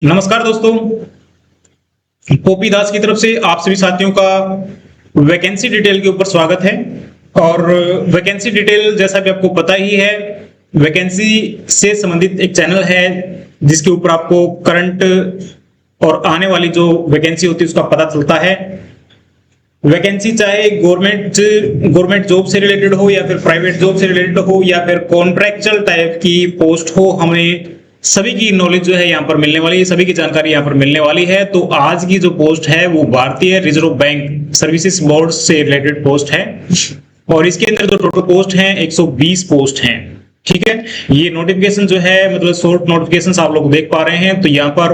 नमस्कार दोस्तों, पोपी दास की तरफ से आप सभी साथियों का वैकेंसी डिटेल के ऊपर स्वागत है। और वैकेंसी डिटेल जैसा कि आपको पता ही है, वैकेंसी से संबंधित एक चैनल है जिसके ऊपर आपको करंट और आने वाली जो वैकेंसी होती है उसका पता चलता है। वैकेंसी चाहे गवर्नमेंट जॉब से रिलेटेड हो या फिर प्राइवेट जॉब से रिलेटेड हो या फिर कॉन्ट्रैक्चुअल टाइप की पोस्ट हो, हमें सभी की नॉलेज जो है यहाँ पर मिलने वाली है, सभी की जानकारी यहाँ पर मिलने वाली है। तो आज की जो पोस्ट है वो भारतीय रिजर्व बैंक सर्विसेज बोर्ड से रिलेटेड पोस्ट है और इसके अंदर जो टोटल पोस्ट हैं 120 पोस्ट हैं। ठीक है, ये नोटिफिकेशन जो है मतलब शॉर्ट नोटिफिकेशन आप लोग देख पा रहे हैं। तो यहाँ पर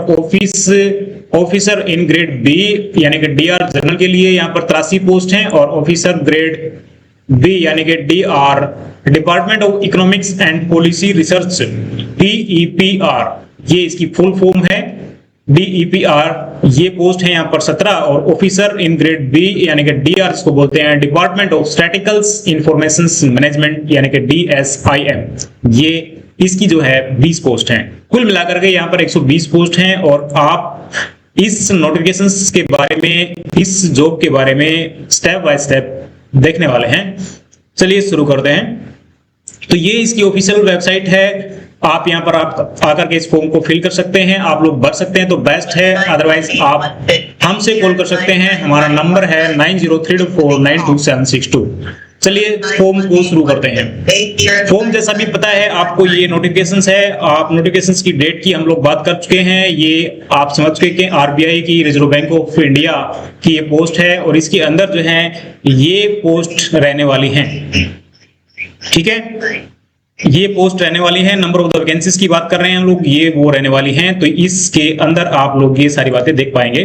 ऑफिसर इन ग्रेड बी यानी कि डीआर जनरल के लिए यहाँ पर 83 पोस्ट हैं और ऑफिसर ग्रेड बी यानी कि DR department of economics and policy research DEPR, ये इसकी फुल फॉर्म है डीईपीआर। ये पोस्ट है यहाँ पर 17 और ऑफिसर इन ग्रेड बी यानी कि डीआर इसको बोलते हैं डिपार्टमेंट ऑफ स्टैटिकल्स इंफॉर्मेशन मैनेजमेंट यानी कि डीएसआईएम, ये इसकी जो है 20 पोस्ट हैं। कुल मिलाकर के यहाँ पर 120 पोस्ट हैं और आप इस नोटिफिकेशन के बारे में, इस जॉब के बारे में स्टेप बाय स्टेप देखने वाले हैं। चलिए शुरू करते हैं। तो ये इसकी ऑफिशियल वेबसाइट है, आप यहाँ पर आप आकर के इस फॉर्म को फिल कर सकते हैं, आप लोग भर सकते हैं तो बेस्ट है, अदरवाइज आप हमसे कॉल कर सकते हैं। हमारा नंबर है 9032492762। चलिए फॉर्म को शुरू करते हैं। फॉर्म जैसा भी पता है आपको, ये नोटिफिकेशंस है। आप नोटिफिकेशंस की डेट की हम लोग बात कर चुके हैं, ये आप समझ चुके कि आरबीआई की रिजर्व बैंक ऑफ इंडिया की ये पोस्ट है और इसके अंदर जो है ये पोस्ट रहने वाली है। ठीक है, ये पोस्ट रहने वाली है। नंबर ऑफ द वैकेंसीज की बात कर रहे हैं हम लोग, ये वो रहने वाली हैं। तो इसके अंदर आप लोग ये सारी बातें देख पाएंगे।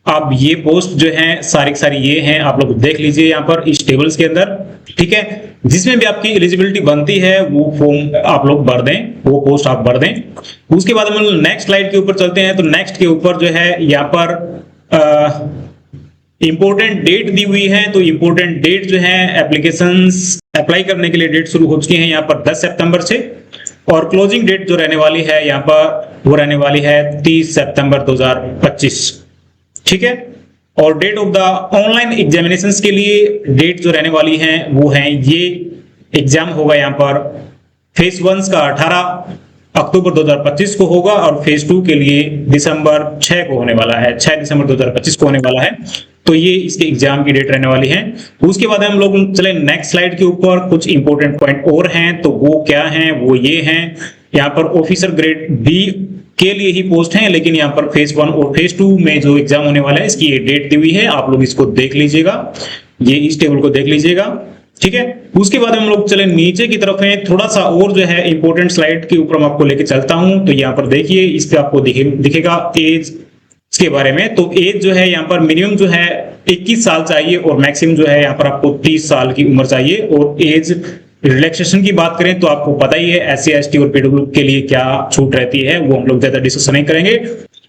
अब ये पोस्ट जो है सारी ये हैं, आप लोग देख लीजिए यहाँ पर इस टेबल्स के अंदर। ठीक है, जिसमें भी आपकी एलिजिबिलिटी बनती है वो फॉर्म आप लोग भर दें, वो पोस्ट आप भर दें। उसके बाद हम लोग नेक्स्ट स्लाइड के ऊपर चलते हैं। तो नेक्स्ट के ऊपर जो है यहाँ पर इंपोर्टेंट डेट दी हुई है। तो इंपोर्टेंट डेट जो है एप्लीकेशंस अप्लाई करने के लिए डेट शुरू हो चुकी है यहाँ पर 10 सितंबर से और क्लोजिंग डेट जो रहने वाली है यहाँ पर वो रहने वाली है 30 सितंबर 2025। ठीक है, और date of the online examinations के लिए डेट जो रहने वाली है वो है, ये एग्जाम होगा यहाँ पर फेज 1 का 18 अक्टूबर 2025 को होगा और फेज 2 के लिए दिसंबर 6 को होने वाला है, 6 दिसंबर 2025 को होने वाला है। तो ये इसके एग्जाम की डेट रहने वाली है। उसके बाद हम लोग चले नेक्स्ट स्लाइड के ऊपर। कुछ इंपॉर्टेंट पॉइंट और हैं, तो वो क्या हैं, वो ये हैं। यहाँ पर ऑफिसर ग्रेड बी के लिए ही पोस्ट है, लेकिन यहाँ पर फेज 1 और फेज 2 में जो एग्जाम होने वाला है इसकी ये डेट दी हुई है, आप लोग इसको देख लीजिएगा, ये इस टेबल को देख लीजिएगा। ठीक है, उसके बाद हम लोग चले नीचे की तरफ है। थोड़ा सा और जो है इंपॉर्टेंट स्लाइड के ऊपर मैं आपको लेके चलता हूं। तो यहाँ पर देखिए, इस पे आपको दिखेगा एज के बारे में। तो एज जो है यहाँ पर मिनिमम जो है 21 साल चाहिए और मैक्सिमम जो है यहाँ पर आपको 30 साल की उम्र चाहिए। और एज रिलैक्सेशन की बात करें तो आपको पता ही है SC ST और PWD के लिए क्या छूट रहती है, वो हम लोग ज्यादा डिस्कस नहीं करेंगे।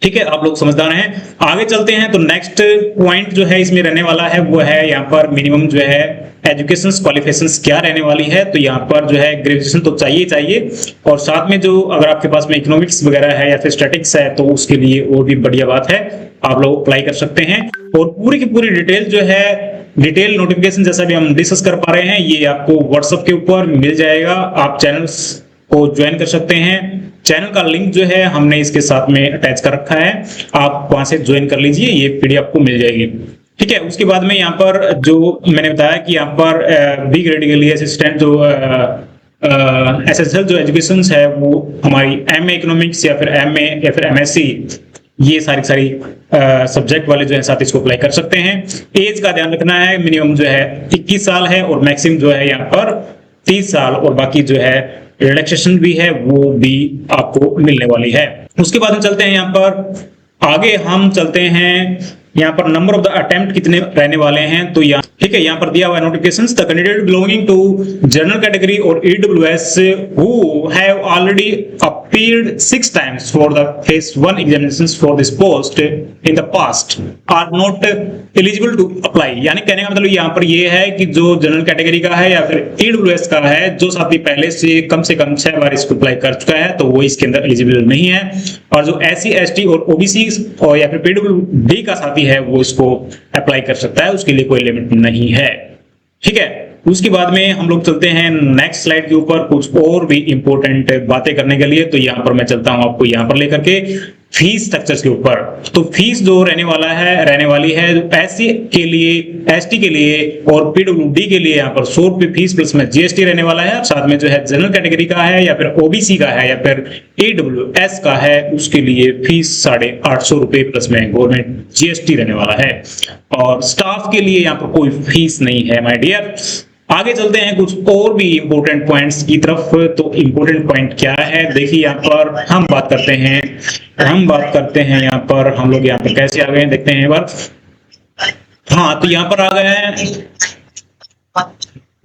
ठीक है, आप लोग समझदार हैं। आगे चलते हैं। तो नेक्स्ट पॉइंट जो है इसमें रहने वाला है वो है यहाँ पर मिनिमम जो है एजुकेशन क्वालिफिकेशंस क्या रहने वाली है। तो यहाँ पर जो है ग्रेजुएशन तो चाहिए और साथ में जो अगर आपके पास में इकोनॉमिक्स वगैरह है या फिर स्टैटिक्स है तो उसके लिए और भी बढ़िया बात है, आप लोग अप्लाई कर सकते हैं। और पूरी की पूरी डिटेल जो है, डिटेल नोटिफिकेशन जैसा भी हम डिस्कस कर पा रहे हैं, ये आपको व्हाट्सएप के ऊपर मिल जाएगा। आप चैनल्स को ज्वाइन कर सकते हैं। चैनल का लिंक जो है हमने इसके साथ में अटैच कर रखा है, आप वहां से ज्वाइन कर लीजिए, ये पीडीएफ आपको मिल जाएगी। ठीक है, उसके बाद में यहाँ पर जो मैंने बताया कि यहाँ पर बी ग्रेड के लिए असिस्टेंट जो एसएसएल जो एजुकेशन है वो हमारी एमए इकोनॉमिक्स या फिर एमए या फिर एमएससी, ये सारी सब्जेक्ट वाले जो है साथ इसको अप्लाई कर सकते हैं। एज का ध्यान रखना है, मिनिमम जो है 21 साल है और मैक्सिमम जो है यहाँ पर 30 साल और बाकी जो है रिलैक्सेशन भी है वो भी आपको मिलने वाली है। उसके बाद हम चलते हैं यहाँ पर आगे, हम चलते हैं यहाँ पर नंबर ऑफ द अटेम्प्ट कितने रहने वाले हैं, तो यहाँ ठीक है, यहाँ पर दिया हुआ है notifications. The candidate belonging to general category और EWS who have already appeared 6 times for the phase 1 examinations for this post in the past are not eligible to apply. यानी कहने का मतलब यहाँ पर ये है कि जो जनरल कैटेगरी का है या फिर ईडब्ल्यूएस का है, जो साथी पहले से कम 6 बार इसको अप्लाई कर चुका है, तो वो इसके अंदर एलिजिबल नहीं है। और जो एससी, एसटी और ओबीसी और या फिर पीडब्ल्यूडी का साथी है वो इसको अप्लाई कर सकता है, उसके लिए कोई लिमिट नहीं है। ठीक है, उसके बाद में हम लोग चलते हैं नेक्स्ट स्लाइड के ऊपर कुछ और भी इंपॉर्टेंट बातें करने के लिए। तो यहाँ पर मैं चलता हूं आपको यहाँ पर लेकर के फीस स्ट्रक्चर्स के ऊपर। तो फीस जो रहने वाली है एससी के लिए, एसटी के लिए और पीडब्ल्यूडी के लिए यहाँ पर 100 रुपए फीस प्लस में जीएसटी रहने वाला है। साथ में जो है जनरल कैटेगरी का है या फिर ओबीसी का है या फिर ईडब्ल्यूएस का है, उसके लिए फीस 850 रुपए प्लस में गवर्नमेंट जीएसटी रहने वाला है। और स्टाफ के लिए यहाँ पर कोई फीस नहीं है माय डियर। आगे चलते हैं कुछ और भी इंपॉर्टेंट पॉइंट्स की तरफ। तो इंपॉर्टेंट पॉइंट क्या है, देखिए यहाँ पर हम बात करते हैं यहाँ पर हम लोग यहाँ पर कैसे आ गए हैं, देखते हैं एक बार। हाँ, तो यहाँ पर आ गए हैं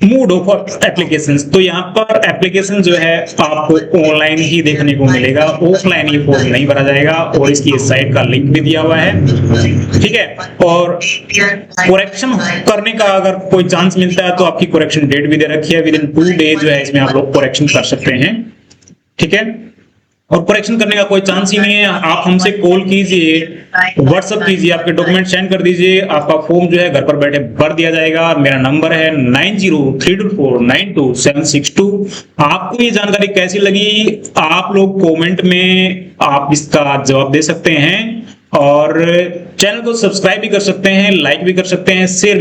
मोड ऑफ एप्लीकेशंस। तो यहाँ पर एप्लीकेशन जो है आपको ऑनलाइन ही देखने को मिलेगा, ऑफलाइन ये फॉर्म नहीं भरा जाएगा। और इसकी साइट का लिंक भी दिया हुआ है, ठीक है। और करेक्शन करने का अगर कोई चांस मिलता है तो आपकी करेक्शन डेट भी दे रखी है, विद इन 2 days जो है इसमें आप लोग करेक्शन कर सकते हैं, ठीक है। और करेक्शन करने का कोई चांस ही नहीं है, आप हमसे कॉल कीजिए, व्हाट्सएप कीजिए, आपके डॉक्यूमेंट सेंड कर दीजिए, आपका फॉर्म जो है घर पर बैठे भर दिया जाएगा। मेरा नंबर है 9032492762। आपको ये जानकारी कैसी लगी, आप लोग कमेंट में आप इसका जवाब दे सकते हैं और चैनल को सब्सक्राइब भी कर सकते हैं, लाइक भी कर सकते हैं, शेयर